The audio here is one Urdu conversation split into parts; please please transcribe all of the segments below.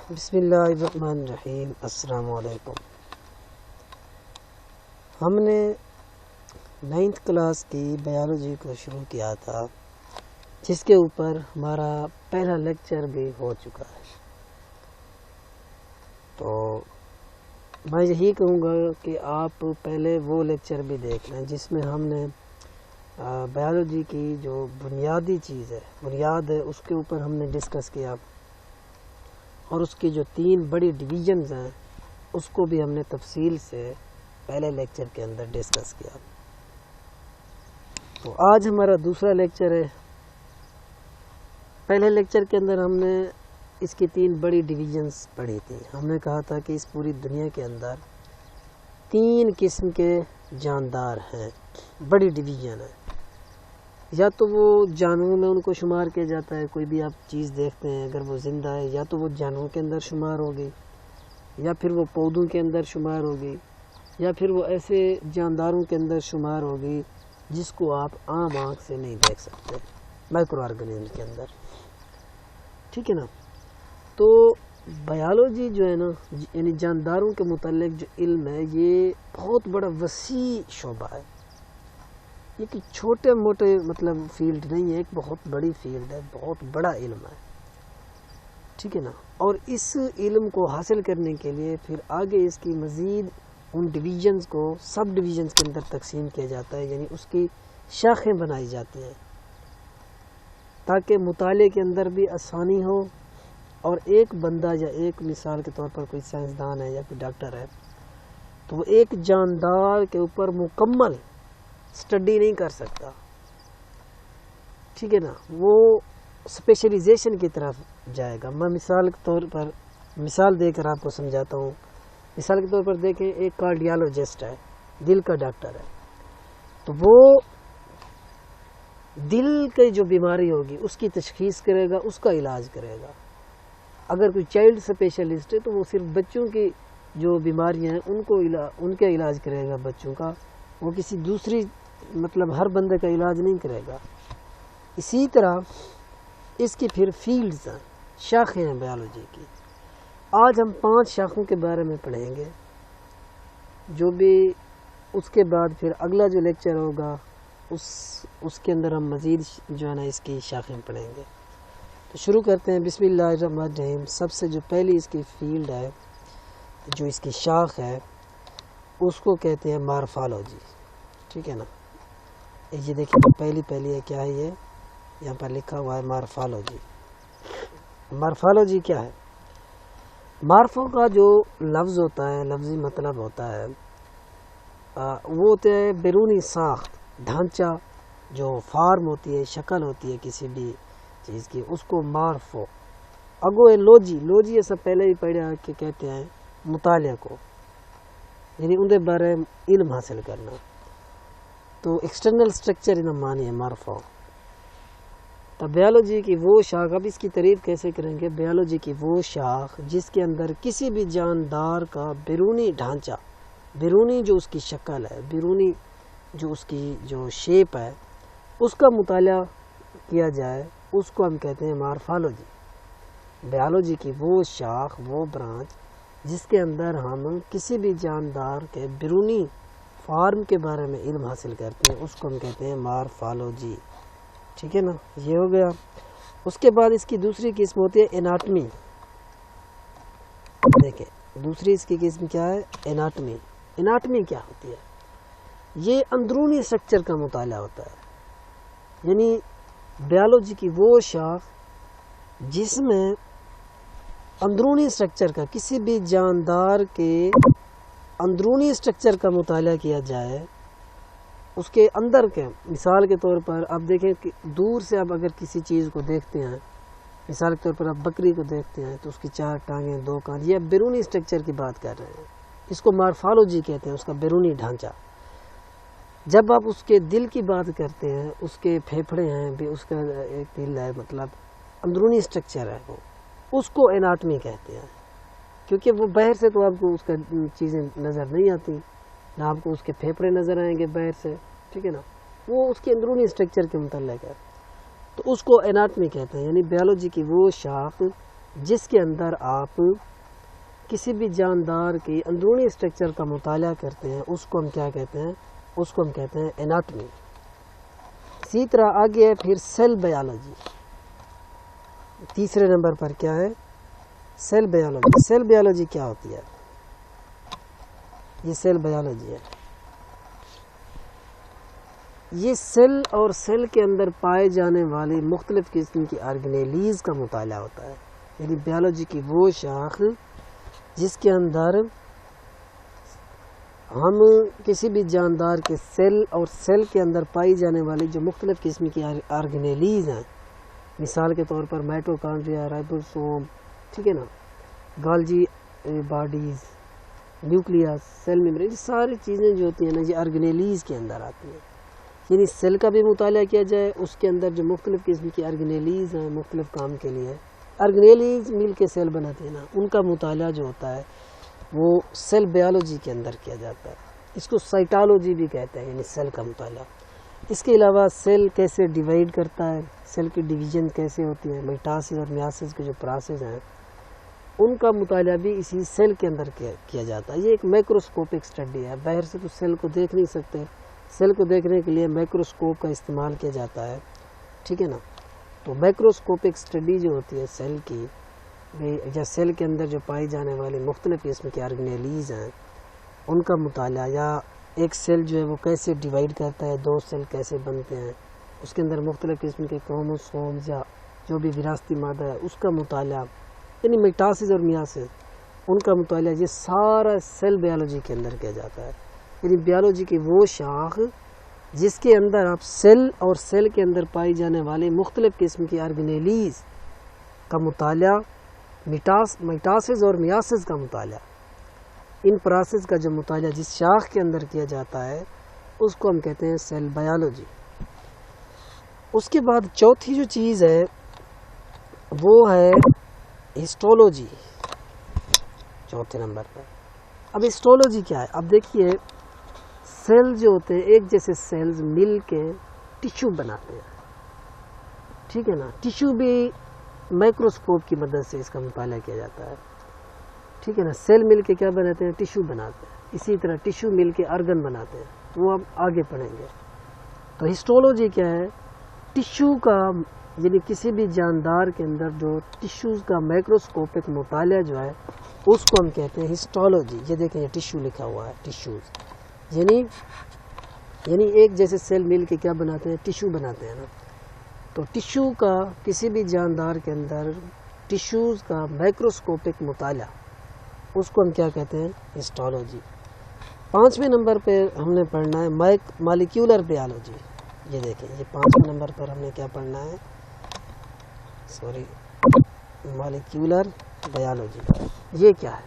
بسم اللہ الرحمن الرحیم۔ السلام علیکم۔ ہم نے 9th کلاس کی بایولوجی کو شروع کیا تھا، جس کے اوپر ہمارا پہلا لیکچر بھی ہو چکا ہے۔ تو میں یہی کہوں گا کہ آپ پہلے وہ لیکچر بھی دیکھ لیں جس میں ہم نے بایولوجی کی جو بنیادی چیز ہے، بنیاد ہے، اس کے اوپر ہم نے ڈسکس کیا، اور اس کی جو 3 بڑی ڈویژنز ہیں اس کو بھی ہم نے تفصیل سے پہلے لیکچر کے اندر ڈسکس کیا۔ تو آج ہمارا دوسرا لیکچر ہے۔ پہلے لیکچر کے اندر ہم نے اس کی 3 بڑی ڈویژنز پڑھی تھی۔ ہم نے کہا تھا کہ اس پوری دنیا کے اندر 3 قسم کے جاندار ہیں، بڑی ڈویژن ہے۔ یا تو وہ جانوروں میں ان کو شمار کیا جاتا ہے، کوئی بھی آپ چیز دیکھتے ہیں اگر وہ زندہ ہے، یا تو وہ جانوروں کے اندر شمار ہوگی، یا پھر وہ پودوں کے اندر شمار ہوگی، یا پھر وہ ایسے جانداروں کے اندر شمار ہوگی جس کو آپ عام آنکھ سے نہیں دیکھ سکتے، مائکرو آرگنزم کے اندر، ٹھیک ہے نا۔ تو بایولوجی جو ہے نا، یعنی جانداروں کے متعلق جو علم ہے، یہ بہت بڑا وسیع شعبہ ہے۔ یہ کہ چھوٹے موٹے مطلب فیلڈ نہیں ہے، ایک بہت بڑی فیلڈ ہے، بہت بڑا علم ہے، ٹھیک ہے نا۔ اور اس علم کو حاصل کرنے کے لیے پھر آگے اس کی مزید ان ڈویژنز کو سب ڈویژنز کے اندر تقسیم کیا جاتا ہے، یعنی اس کی شاخیں بنائی جاتی ہیں تاکہ مطالعے کے اندر بھی آسانی ہو، اور ایک بندہ یا ایک مثال کے طور پر کوئی سائنسدان ہے یا کوئی ڈاکٹر ہے تو وہ ایک جاندار کے اوپر مکمل اسٹڈی نہیں کر سکتا، ٹھیک ہے نا، وہ اسپیشلائزیشن کی طرف جائے گا۔ میں مثال کے طور پر مثال دے کر آپ کو سمجھاتا ہوں۔ مثال کے طور پر دیکھیں، ایک کارڈیالوجسٹ ہے، دل کا ڈاکٹر ہے، تو وہ دل کی جو بیماری ہوگی اس کی تشخیص کرے گا، اس کا علاج کرے گا۔ اگر کوئی چائلڈ اسپیشلسٹ ہے تو وہ صرف بچوں کی جو بیماریاں ہیں ان کا علاج کرے گا، بچوں کا، وہ کسی دوسری مطلب ہر بندے کا علاج نہیں کرے گا۔ اسی طرح اس کی پھر فیلڈز ہیں، شاخیں ہیں بایولوجی کی۔ آج ہم 5 شاخوں کے بارے میں پڑھیں گے، جو بھی اس کے بعد پھر اگلا جو لیکچر ہوگا اس کے اندر ہم مزید جو ہے نا اس کی شاخیں پڑھیں گے۔ تو شروع کرتے ہیں۔ بسم اللہ الرحمن الرحیم۔ سب سے جو پہلی اس کی فیلڈ ہے، جو اس کی شاخ ہے، اس کو کہتے ہیں مارفالوجی، ٹھیک ہے نا۔ یہ دیکھیں پہلی ہے، کیا ہے یہ یہاں پر لکھا ہوا ہے مارفالوجی۔ مارفالوجی کیا ہے؟ مارفو کا جو لفظ ہوتا ہے، لفظی مطلب ہوتا ہے، وہ ہوتا ہے بیرونی ساخت، ڈھانچہ، جو فارم ہوتی ہے، شکل ہوتی ہے کسی بھی چیز کی، اس کو مارفو۔ اگو ہے لوجی ایسا پہلے ہی پڑھا کہ کہتے ہیں مطالعہ کو، یعنی ان کے بارے میں علم حاصل کرنا۔ تو ایکسٹرنل سٹرکچر ان معنی ہے مارفو۔ تو بایولوجی کی وہ شاخ، اب اس کی تعریف کیسے کریں گے؟ بایولوجی کی وہ شاخ جس کے اندر کسی بھی جاندار کا بیرونی ڈھانچہ، بیرونی جو اس کی شکل ہے، بیرونی جو اس کی جو شیپ ہے، اس کا مطالعہ کیا جائے، اس کو ہم کہتے ہیں مارفالوجی۔ بایولوجی کی وہ شاخ، وہ برانچ جس کے اندر ہم کسی بھی جاندار کے بیرونی فارم کے بارے میں علم حاصل کرتے ہیں، اس کو ہم کہتے ہیں مارفالوجی، ٹھیک ہے نا۔ یہ ہو گیا۔ اس کے بعد اس کی دوسری قسم ہوتی ہے اناٹمی۔ دیکھیں دوسری اس کی قسم کیا ہے؟ اناٹمی۔ اناٹمی کیا ہوتی ہے؟ یہ اندرونی سٹرکچر کا مطالعہ ہوتا ہے، یعنی بایولوجی کی وہ شاخ جس میں اندرونی سٹرکچر کا، کسی بھی جاندار کے اندرونی سٹرکچر کا مطالعہ کیا جائے، اس کے اندر کے، مثال کے طور پر آپ دیکھیں کہ دور سے آپ اگر کسی چیز کو دیکھتے ہیں، مثال کے طور پر آپ بکری کو دیکھتے ہیں تو اس کی 4 ٹانگیں، 2 کان، یہ بیرونی سٹرکچر کی بات کر رہے ہیں، اس کو مارفالوجی کہتے ہیں، اس کا بیرونی ڈھانچہ۔ جب آپ اس کے دل کی بات کرتے ہیں، اس کے پھیپھڑے ہیں بھی، اس کا ایک دل ہے، مطلب اندرونی سٹرکچر ہے، وہ اس کو اناٹمی کہتے ہیں، کیونکہ وہ باہر سے تو آپ کو اس کا چیزیں نظر نہیں آتی، نہ آپ کو اس کے پھیپھڑے نظر آئیں گے باہر سے، ٹھیک ہے نا، وہ اس کے اندرونی سٹرکچر کے متعلق ہے، تو اس کو اناٹمی کہتے ہیں، یعنی بایولوجی کی وہ شاخ جس کے اندر آپ کسی بھی جاندار کی اندرونی اسٹرکچر کا مطالعہ کرتے ہیں اس کو ہم کیا کہتے ہیں؟ اس کو ہم کہتے ہیں اناٹمی۔ اسی طرح آگے ہے پھر سیل بایولوجی، تیسرے نمبر پر کیا ہے؟ Cell biology. سیل بایولوجی کیا ہوتی ہے؟ یہ سیل بایولوجی ہے، یہ سیل اور سیل کے اندر پائے جانے والی مختلف قسم کی آرگنیلیز کا مطالعہ ہوتا ہے، یعنی بایولوجی کی وہ شاخ جس کے اندر ہم کسی بھی جاندار کے سیل اور سیل کے اندر پائی جانے والی جو مختلف قسم کی آرگنیلیز ہیں، مثال کے طور پر مائٹوکانڈریا، رائبوسوم، ٹھیک ہے نا، گالجی باڈیز، نیوکلیس، سیل میمبرین، یہ ساری چیزیں جو ہوتی ہیں نا یہ آرگنیلیز کے اندر آتی ہیں۔ یعنی سیل کا بھی مطالعہ کیا جائے، اس کے اندر جو مختلف قسم کی آرگنیلیز ہیں مختلف کام کے لیے، آرگنیلیز مل کے سیل بناتے ہیں نا، ان کا مطالعہ جو ہوتا ہے وہ سیل بایولوجی کے اندر کیا جاتا ہے۔ اس کو سائٹالوجی بھی کہتے ہیں، یعنی سیل کا مطالعہ۔ اس کے علاوہ سیل کیسے ڈیوائیڈ کرتا ہے، سیل کی ڈویژن کیسے ہوتی ہے، میٹاسس اور میاسس کے جو پروسیس ہیں ان کا مطالعہ بھی اسی سیل کے اندر کیا جاتا ہے۔ یہ ایک مائکروسکوپک سٹڈی ہے، باہر سے تو سیل کو دیکھ نہیں سکتے، سیل کو دیکھنے کے لیے مائکروسکوپ کا استعمال کیا جاتا ہے، ٹھیک ہے نا۔ تو مائکروسکوپک سٹڈی جو ہوتی ہے سیل کی، یا سیل کے اندر جو پائی جانے والی مختلف قسم کی آرگنیلیز ہیں ان کا مطالعہ، یا ایک سیل جو ہے وہ کیسے ڈیوائیڈ کرتا ہے، دو سیل کیسے بنتے ہیں، اس کے اندر مختلف قسم کے کروموسومز یا جو بھی وراثتی مادہ ہے اس کا مطالعہ، یعنی میٹاسس اور میاسس ان کا مطالعہ، یہ سارا سیل بایولوجی کے اندر کیا جاتا ہے۔ یعنی بایولوجی کی وہ شاخ جس کے اندر آپ سیل اور سیل کے اندر پائی جانے والی مختلف قسم کی آرگنیلیز کا مطالعہ، میٹاسس اور میاسس کا مطالعہ، ان پروسیس کا جو مطالعہ جس شاخ کے اندر کیا جاتا ہے اس کو ہم کہتے ہیں سیل بایولوجی۔ اس کے بعد چوتھی جو چیز ہے وہ ہے ہسٹولوجی، چوتھے نمبر پر۔ اب ہسٹولوجی کیا ہے؟ اب دیکھیے سیل جو ہوتے ہیں ایک جیسے سیلز مل کے ٹیشو بناتے ہیں، ٹھیک ہے نا۔ ٹیشو بھی مائکروسکوپ کی مدد سے اس کا مطالعہ کیا جاتا ہے، ٹھیک ہے نا۔ سیل مل کے کیا بناتے ہیں؟ ٹیشو بناتے ہیں۔ اسی طرح ٹیشو مل کے آرگن بناتے ہیں، وہ ہم آگے پڑھیں گے۔ تو ہسٹولوجی کیا ہے؟ ٹیشو کا، یعنی کسی بھی جاندار کے اندر جو ٹیشوز کا مائکروسکوپک مطالعہ جو ہے اس کو ہم کہتے ہیں ہسٹولوجی۔ یہ دیکھیں یہ ٹیشو لکھا ہوا ہے، ٹیشوز، یعنی ایک جیسے سیل مل کے کیا بناتے ہیں؟ ٹیشو بناتے ہیں نا۔ تو ٹیشو کا کسی بھی جاندار کے اندر ٹیشوز کا مائکروسکوپک مطالعہ اس کو ہم کیا کہتے ہیں؟ ہسٹولوجی۔ پانچویں نمبر پہ ہم نے پڑھنا ہے مالیکیولر بایولوجی۔ یہ دیکھیں یہ پانچویں نمبر پر ہم نے کیا پڑھنا ہے؟ Molecular biology. یہ کیا ہے؟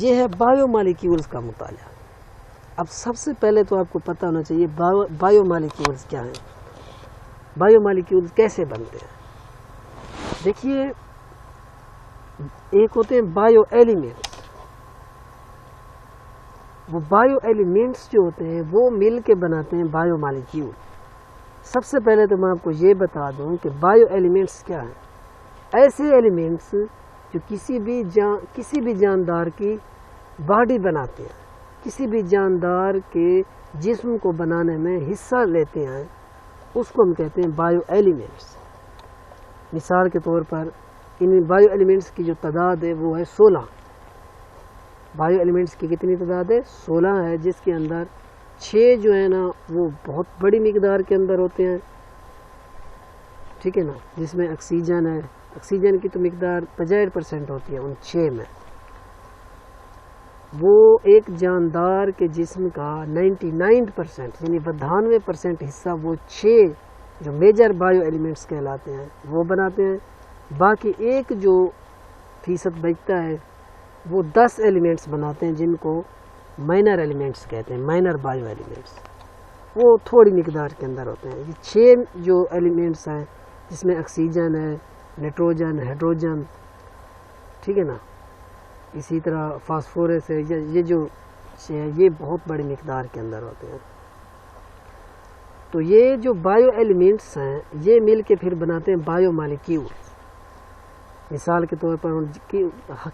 یہ ہے بایو مالیکیولز کا مطالعہ۔ اب سب سے پہلے تو آپ کو پتہ ہونا چاہیے بایو مالیکیولز کیا ہیں، بایو مالیکیولز کیسے بنتے ہیں۔ دیکھیے ایک ہوتے ہیں بایو ایلیمنٹس، وہ بایو ایلیمنٹس جو ہوتے ہیں وہ مل کے بناتے ہیں بایو مالیکیول۔ سب سے پہلے تو میں آپ کو یہ بتا دوں کہ بایو ایلیمنٹس کیا ہیں۔ ایسے ایلیمنٹس جو کسی بھی جاندار کی باڈی بناتے ہیں، کسی بھی جاندار کے جسم کو بنانے میں حصہ لیتے ہیں، اس کو ہم کہتے ہیں بایو ایلیمنٹس۔ مثال کے طور پر ان بایو ایلیمنٹس کی جو تعداد ہے وہ ہے 16۔ بایو ایلیمنٹس کی کتنی تعداد ہے؟ 16 ہے، جس کے اندر 6 جو ہے نا وہ بہت بڑی مقدار کے اندر ہوتے ہیں، ٹھیک ہے نا، جس میں آکسیجن ہے، آکسیجن کی تو مقدار 65% ہوتی ہے ان 6 میں۔ وہ ایک جاندار کے جسم کا 99% یعنی 92% حصہ وہ 6 جو میجر بایو ایلیمنٹس کہلاتے ہیں وہ بناتے ہیں۔ باقی ایک جو فیصد بچتا ہے وہ 10 ایلیمنٹس بناتے ہیں جن کو مائنر ایلیمنٹس کہتے ہیں، مائنر بایو ایلیمنٹس، وہ تھوڑی مقدار کے اندر ہوتے ہیں۔ یہ 6 جو ایلیمنٹس ہیں جس میں آکسیجن ہے، نائٹروجن، ہائیڈروجن، ٹھیک ہے نا، اسی طرح فاسفورس ہے، یہ جو یہ بہت بڑی مقدار کے اندر ہوتے ہیں۔ تو یہ جو بایو ایلیمنٹس ہیں یہ مل کے پھر بناتے ہیں بایو مالیکیول۔ مثال کے طور پر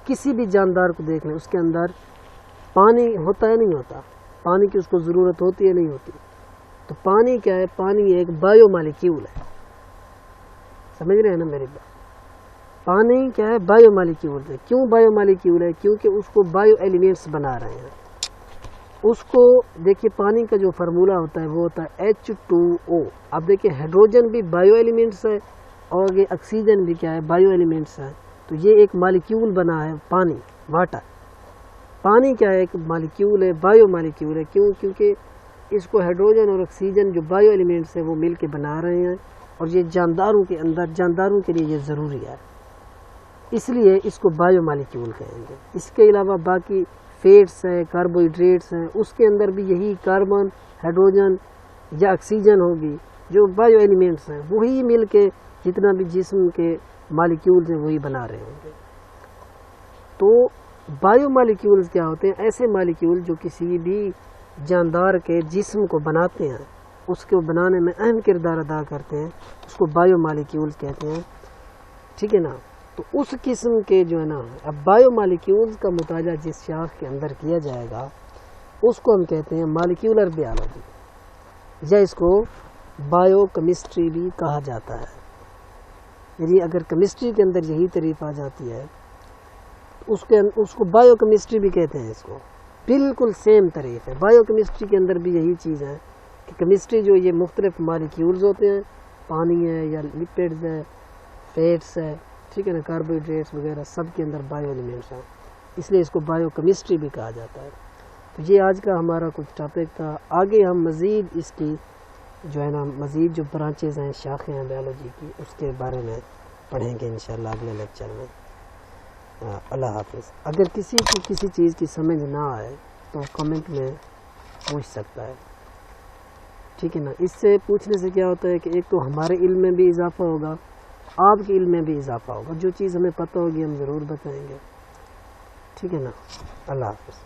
کسی بھی جاندار کو دیکھ لیں، اس کے اندر پانی ہوتا ہے نہیں ہوتا، پانی کی اس کو ضرورت ہوتی ہے نہیں ہوتی. تو پانی کیا ہے؟ پانی ایک بایو مالیکیول ہے. سمجھ رہے ہیں نا میری بات؟ پانی کیا ہے؟ بایو مالیکیول ہے. کیوں بایو مالیکیول ہے؟ کیونکہ اس کو بایو ایلیمنٹس بنا رہے ہیں. اس کو دیکھیے، پانی کا جو فارمولہ ہوتا ہے وہ ہوتا ہے H2O. اب دیکھیے ہائیڈروجن بھی بایو ایلیمنٹس ہے اور یہ آکسیجن بھی کیا ہے؟ بایو ایلیمنٹس ہے. تو یہ ایک مالیکیول بنا ہے پانی، واٹر. پانی کیا ہے؟ ایک مالیکیول ہے، بایو مالیکیول ہے. کیوں؟ کیونکہ اس کو ہائیڈروجن اور آکسیجن جو بایو ایلیمنٹس ہیں وہ مل کے بنا رہے ہیں، اور یہ جانداروں کے اندر، جانداروں کے لیے یہ ضروری ہے، اس لیے اس کو بایو مالیکیول کہیں گے. اس کے علاوہ باقی فیٹس ہیں، کاربوہائیڈریٹس ہیں، اس کے اندر بھی یہی کاربن، ہائیڈروجن یا آکسیجن ہوگی جو بایو ایلیمنٹس ہیں، وہی مل کے جتنا بھی جسم کے مالیکیولز ہیں وہی بنا رہے ہوں گے. تو بایو مالیکیولز کیا ہوتے ہیں؟ ایسے مالیکیول جو کسی بھی جاندار کے جسم کو بناتے ہیں، اس کو بنانے میں اہم کردار ادا کرتے ہیں، اس کو بایو مالیکیولز کہتے ہیں. ٹھیک ہے نا؟ تو اس قسم کے جو ہے نا، اب بایو مالیکیولز کا مطالعہ جس شاخ کے اندر کیا جائے گا اس کو ہم کہتے ہیں مالیکیولر بیالوجی، یا اس کو بایو کیمسٹری بھی کہا جاتا ہے. یعنی اگر کیمسٹری کے اندر یہی تعریف آ جاتی ہے اس کو بایو کیمسٹری بھی کہتے ہیں. اس کو بالکل سیم تعریف ہے. بایو کیمسٹری کے اندر بھی یہی چیز ہے کہ کیمسٹری جو یہ مختلف مالیکیولز ہوتے ہیں، پانی ہے یا لپڈز ہے، فیٹس ہے، ٹھیک ہے نا، کاربوہائیڈریٹس وغیرہ، سب کے اندر بایو ایلیمنٹس ہیں، اس لیے اس کو بایو کیمسٹری بھی کہا جاتا ہے. تو یہ آج کا ہمارا کچھ ٹاپک تھا. آگے ہم مزید اس کی جو ہے نا، مزید جو برانچز ہیں، شاخیں ہیں بیالوجی کی، اس کے بارے میں پڑھیں گے انشاءاللہ اگلے لیکچر میں. اللہ حافظ. اگر کسی کو کسی چیز کی سمجھ نہ آئے تو کمنٹ میں پوچھ سکتا ہے. ٹھیک ہے نا؟ اس سے پوچھنے سے کیا ہوتا ہے کہ ایک تو ہمارے علم میں بھی اضافہ ہوگا، آپ کے علم میں بھی اضافہ ہوگا. جو چیز ہمیں پتہ ہوگی ہم ضرور بتائیں گے. ٹھیک ہے نا؟ اللہ حافظ.